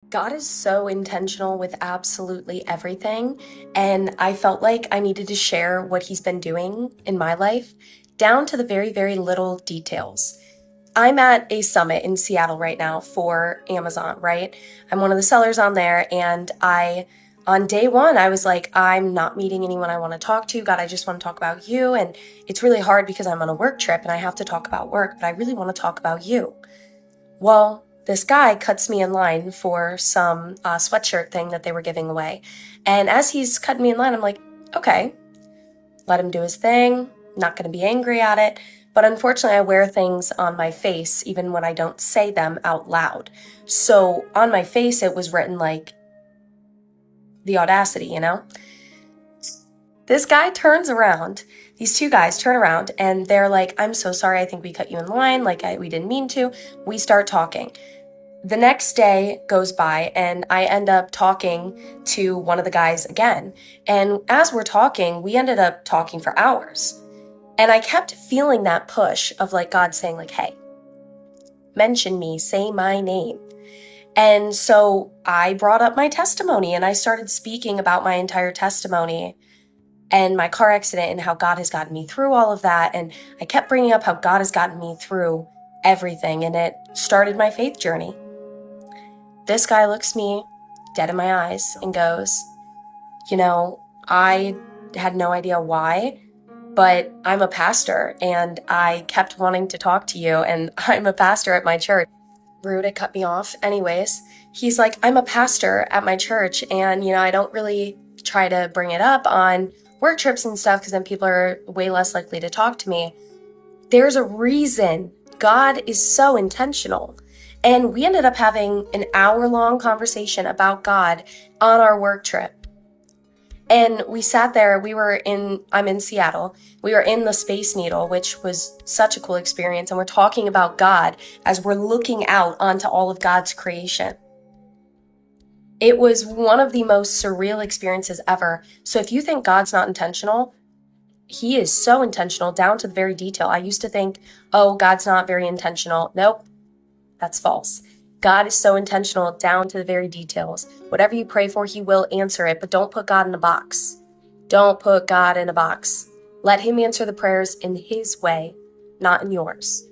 God is so intentional with absolutely everything, and I felt like I needed to share what He's been doing in my life, down to the very, very little details. I'm at a summit in Seattle right now for Amazon, right? I'm one of the sellers on there, and on day one, I was like, I'm not meeting anyone I want to talk to. God, I just want to talk about you. And it's really hard because I'm on a work trip and I have to talk about work, but I really want to talk about you. Well, this guy cuts me in line for some sweatshirt thing that they were giving away. And as he's cutting me in line, I'm like, okay, let him do his thing. Not going to be angry at it. But unfortunately, I wear things on my face even when I don't say them out loud. So on my face, it was written like, the audacity, you know? This guy turns around, these two guys turn around, and they're like, I'm so sorry, I think we cut you in line, we didn't mean to. We start talking. The next day goes by, and I end up talking to one of the guys again. And as we're talking, we ended up talking for hours. And I kept feeling that push of like God saying like, hey, mention me, say my name. And so I brought up my testimony and I started speaking about my entire testimony and my car accident and how God has gotten me through all of that. And I kept bringing up how God has gotten me through everything, and it started my faith journey. This guy looks me dead in my eyes and goes, I had no idea why, but I'm a pastor and I kept wanting to talk to you, and I'm a pastor at my church. Rude, it cut me off. Anyways, he's like, I'm a pastor at my church, and I don't really try to bring it up on work trips and stuff because then people are way less likely to talk to me. There's a reason. God is so intentional. And we ended up having an hour-long conversation about God on our work trip. And we sat there, I'm in Seattle, we were in the Space Needle, which was such a cool experience, and we're talking about God as we're looking out onto all of God's creation. It was one of the most surreal experiences ever. So if you think God's not intentional, He is so intentional down to the very detail. I used to think, oh, God's not very intentional. Nope, that's false. God is so intentional down to the very details. Whatever you pray for, He will answer it, but don't put God in a box. Don't put God in a box. Let Him answer the prayers in His way, not in yours.